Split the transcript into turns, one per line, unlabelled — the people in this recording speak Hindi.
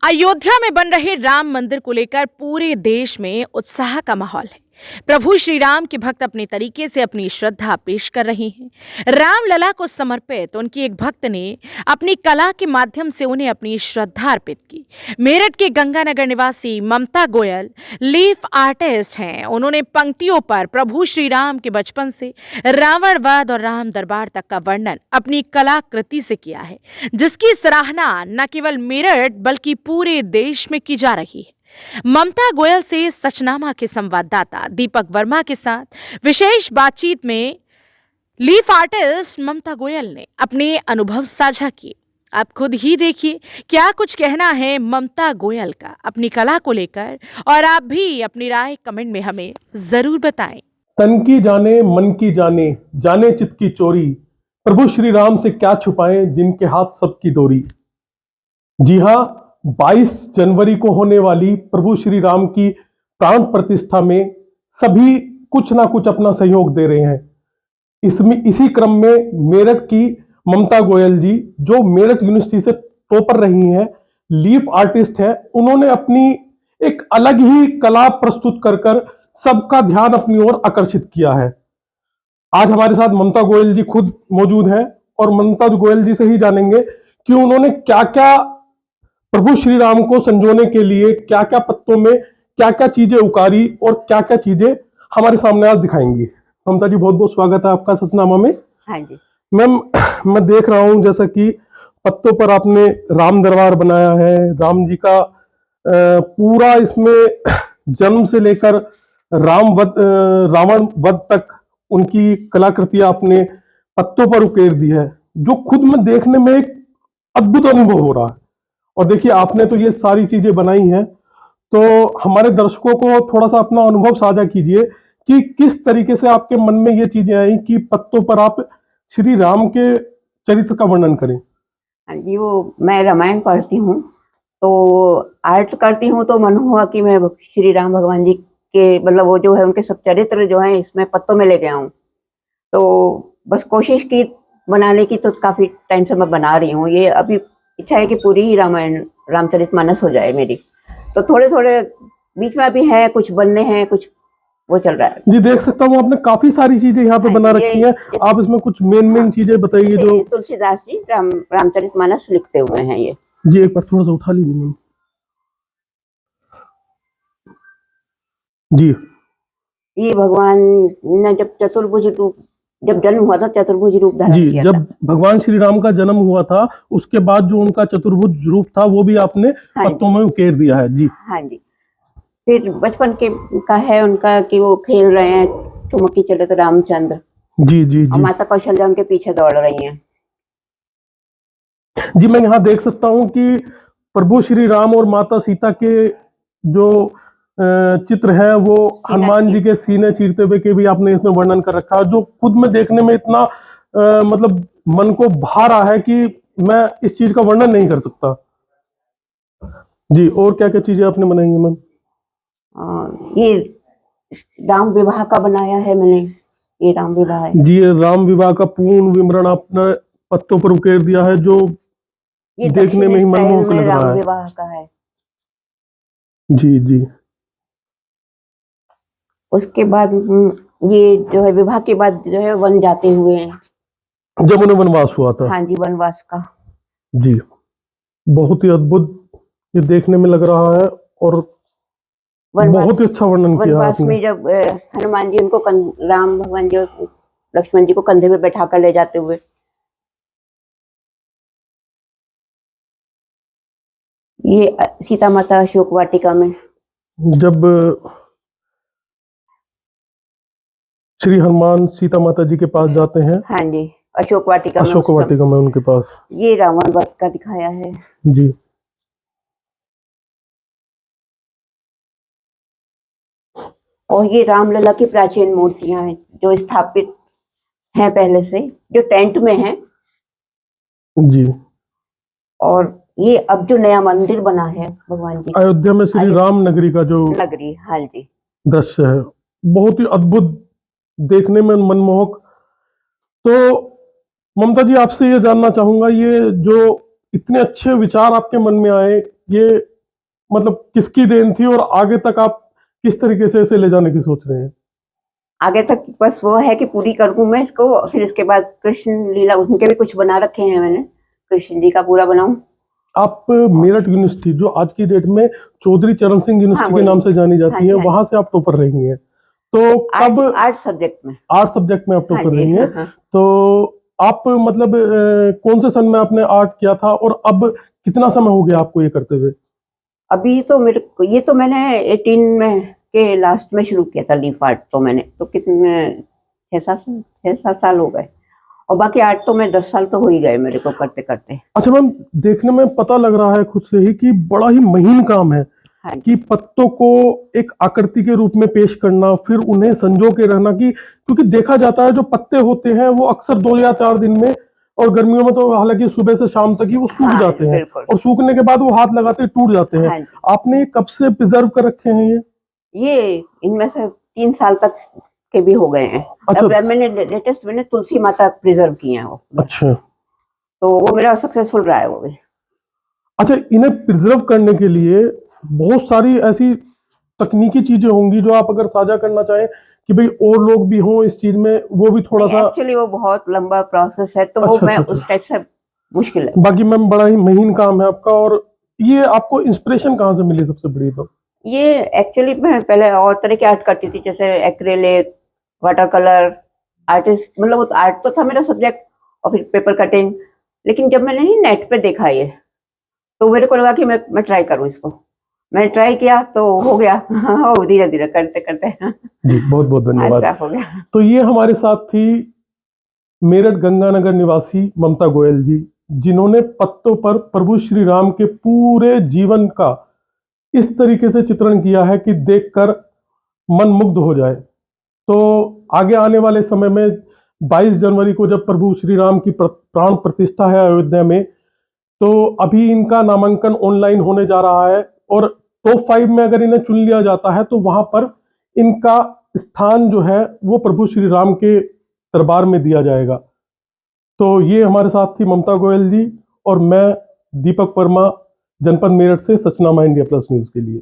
अयोध्या में बन रहे राम मंदिर को लेकर पूरे देश में उत्साह का माहौल है। प्रभु श्री राम के भक्त अपने तरीके से अपनी श्रद्धा पेश कर रहे हैं। रामलला को समर्पित उनकी एक भक्त ने अपनी कला के माध्यम से उन्हें अपनी श्रद्धा अर्पित की। मेरठ के गंगानगर निवासी ममता गोयल लीफ आर्टिस्ट हैं। उन्होंने पंक्तियों पर प्रभु श्री राम के बचपन से रावण वध और राम दरबार तक का वर्णन अपनी कलाकृति से किया है, जिसकी सराहना न केवल मेरठ बल्कि पूरे देश में की जा रही है। ममता गोयल से सचनामा के संवाददाता दीपक वर्मा के साथ विशेष बातचीत में लीफ आर्टिस्ट ममता गोयल ने अपने अनुभव साझा किए। आप खुद ही देखिए क्या कुछ कहना है ममता गोयल का अपनी कला को लेकर, और आप भी अपनी राय कमेंट में हमें जरूर बताएं।
तन की जाने मन की जाने, जाने चित की चोरी, प्रभु श्री राम से क्या छुपाएं जिनके हाथ सबकी डोरी। जी हाँ, 22 जनवरी को होने वाली प्रभु श्री राम की प्राण प्रतिष्ठा में सभी कुछ ना कुछ अपना सहयोग दे रहे हैं। इसी क्रम में मेरठ की ममता गोयल जी, जो मेरठ यूनिवर्सिटी से टॉपर रही हैं, लीफ आर्टिस्ट है, उन्होंने अपनी एक अलग ही कला प्रस्तुत कर सबका ध्यान अपनी ओर आकर्षित किया है। आज हमारे साथ ममता गोयल जी खुद मौजूद हैं और ममता गोयल जी से ही जानेंगे कि उन्होंने क्या क्या प्रभु श्री राम को संजोने के लिए क्या क्या पत्तों में क्या क्या चीजें उकारी और क्या क्या चीजें हमारे सामने आज दिखाएंगी। ममता जी, बहुत बहुत स्वागत है आपका सचनामा में।
हाँ जी
मैम, मैं देख रहा हूं जैसा कि पत्तों पर आपने राम दरबार बनाया है, राम जी का पूरा इसमें जन्म से लेकर रावण वध तक उनकी कलाकृतियां आपने पत्तों पर उकेर दी है, जो खुद में देखने में एक अद्भुत अनुभव हो रहा है। और देखिए, आपने तो ये सारी चीजें बनाई हैं, तो हमारे दर्शकों को थोड़ा सा अपना अनुभव साझा कीजिए कि किस तरीके से आपके मन में ये चीजें आई कि पत्तों पर आप श्री राम के चरित्र का वर्णन करें।
हाँ जी, वो मैं रामायण पढ़ती हूँ तो आर्ट करती हूँ, तो मन हुआ कि मैं श्री राम भगवान जी के मतलब वो जो है उनके सब चरित्र जो है इसमें पत्तों में लेके आऊँ। तो बस कोशिश की बनाने की, तो काफी टाइम से मैं बना रही हूँ। ये अभी इच्छा है कि पूरी ही रामायण रामचरितमानस हो जाए मेरी। तो थोड़े थोड़े बीच में अभी है, कुछ बनने हैं, कुछ वो चल रहा है।
जी, देख सकता हूँ आपने काफी सारी चीजें यहाँ पे बना रखी हैं। आप इसमें कुछ मेन चीजें बताइए। जो
तुलसीदास जी रामचरितमानस लिखते हुए हैं ये।
जी, एक बार थोड़ा सा उठा लीजिए मैम जी।
ये भगवान ने जब जन्म हुआ था चतुर्भुज रूप धारण किया
जब
था।
भगवान श्री राम का जन्म हुआ था, उसके बाद जो उनका चतुर्भुज रूप था वो भी आपने पत्तों में उकेर दिया है। जी
हाँ जी। फिर बचपन का है उनका कि वो खेल रहे हैं, ठुमकी चले तो रामचंद्र।
जी जी जी।
और माता कौशल्या उनके पीछे दौड़ रही हैं।
जी, मैं यहाँ देख सकता हूँ कि प्रभु श्री राम और माता सीता के जो चित्र है वो हनुमान जी के सीने चीरते हुए के भी आपने इसमें वर्णन कर रखा है, जो खुद में देखने में इतना मतलब मन को भा रहा है कि मैं इस चीज का वर्णन नहीं कर सकता। जी, और क्या क्या चीजें आपने बनाई है मैम?
ये राम विवाह का बनाया है मैंने। ये राम विवाह है
जी। ये राम विवाह का पूर्ण विवरण आपने पत्तों पर उकेर दिया है, जो
ये
देखने में ही मनमोहक लग रहा है।
राम विवाह का है।
जी जी।
उसके बाद ये जो है विवाह के बाद जो है वन जाते हुए,
जब उन्हें वनवास हुआ था।
हाँ जी, वनवास का।
जी, बहुत ही अद्भुत ये देखने में लग रहा है और बहुत ही अच्छा वर्णन किया
वनवास
आपने।
में जब हनुमान जी उनको राम भगवान जी और लक्ष्मण जी को कंधे पे बैठा कर ले जाते हुए, ये सीता माता अशोक वाटिका में
जब श्री हनुमान सीता माता जी के पास जाते हैं।
हाँ जी, अशोक वाटिका
में उनके पास
ये रावण वध का दिखाया है।
जी।
और ये रामलला की प्राचीन मूर्तियां हैं जो स्थापित हैं पहले से, जो टेंट में हैं।
जी।
और ये अब जो नया मंदिर बना है भगवान जी
अयोध्या में श्री राम नगरी का जो
नगरी, हाँ जी,
दृश्य है, बहुत ही अद्भुत, देखने में मनमोहक। तो ममता जी, आपसे ये जानना चाहूंगा, ये जो इतने अच्छे विचार आपके मन में आए, ये मतलब किसकी देन थी और आगे तक आप किस तरीके से इसे ले जाने की सोच रहे हैं?
आगे तक बस वो है कि पूरी करूँ मैं इसको, फिर इसके बाद कृष्ण लीला उनके भी कुछ बना रखे हैं मैंने, कृष्ण जी का पूरा बनाऊं।
आप मेरठ यूनिवर्सिटी, जो आज की डेट में चौधरी चरण सिंह यूनिवर्सिटी के
वही।
नाम से जानी
हाँ
जाती
जी,
है,
हाँ जी।
वहां से आप टॉपर रही हैं। तो कब
आर्ट सब्जेक्ट में।
आर्ट सब्जेक्ट में आप
हाँ
टॉपर
जी,
रही हैं,
हाँ।
तो आप मतलब कौन से सन में आपने आर्ट किया था और अब कितना समय हो गया आपको ये करते हुए?
अभी तो मेरे को ये तो मैंने 18 में के लास्ट में शुरू किया था लीफ आर्ट, तो मैंने तो कितने 6-7 साल हो गए, और बाकी आर्ट तो मैं 10 साल तो हो ही गए मेरे को करते करते।
अच्छा मैम, देखने में पता लग रहा है खुद से ही कि बड़ा ही महीन काम है
हाँ जी,
कि पत्तों को एक आकृति के रूप में पेश करना, फिर उन्हें संजो के रहना, कि क्योंकि देखा जाता है जो पत्ते होते हैं वो अक्सर 2 या 4 दिन में, और गर्मियों में तो हालांकि सुबह से शाम तक ही वो सूख
हाँ
जाते हैं,
बिल्कुल।
और सूखने के बाद वो हाथ लगाते ही टूट जाते हैं।
हाँ जी,
आपने कब से प्रिजर्व कर रखे हैं ये?
ये इनमें से 3 साल तक के भी हो गए हैं।
अच्छा।
अब मैंने लेटेस्ट मैंने तुलसी माता प्रिजर्व किए हैं वो,
अच्छा
तो वो मेरा सक्सेसफुल रहा है वो भी।
अच्छा, इन्हें प्रिजर्व करने के लिए बहुत सारी ऐसी तकनीकी चीजें होंगी जो आप अगर साझा करना चाहें कि भाई और लोग भी हों इस चीज में, वो भी थोड़ा सा।
एक्चुअली वो बहुत लंबा प्रोसेस है, तो वो
अच्छा
मैं
अच्छा
उस
अच्छा।
टाइप से मुश्किल है।
बाकी मैम बड़ा ही महीन काम है आपका, और ये आपको इंस्पिरेशन कहाँ से मिली सबसे बड़ी? तो
ये एक्चुअली मैं पहले और तरह की आर्ट करती थी, जैसे एक्रेलिक, वाटर कलर आर्टिस्ट, मतलब वो आर्ट तो था मेरा सब्जेक्ट, और फिर पेपर कटिंग। लेकिन जब मैंने नेट पे देखा ये, तो मेरे को लगा कि मैं ट्राई करूँ इसको। मैंने ट्राई किया तो हो गया। हो धीरे धीरे करते करते
जी बहुत बहुत धन्यवाद।
ऐसा हो गया।
तो ये हमारे साथ थी मेरठ गंगानगर निवासी ममता गोयल जी, जिन्होंने पत्तों पर प्रभु श्री राम के पूरे जीवन का इस तरीके से चित्रण किया है कि देखकर मन मुग्ध हो जाए। तो आगे आने वाले समय में 22 जनवरी को जब प्रभु श्री राम की प्राण प्रतिष्ठा है अयोध्या में, तो अभी इनका नामांकन ऑनलाइन होने जा रहा है, और टॉप 5 में अगर इन्हें चुन लिया जाता है तो वहां पर इनका स्थान जो है वो प्रभु श्री राम के दरबार में दिया जाएगा। तो ये हमारे साथ थी ममता गोयल जी, और मैं दीपक वर्मा, जनपद मेरठ से, सचनामा इंडिया प्लस न्यूज़ के लिए।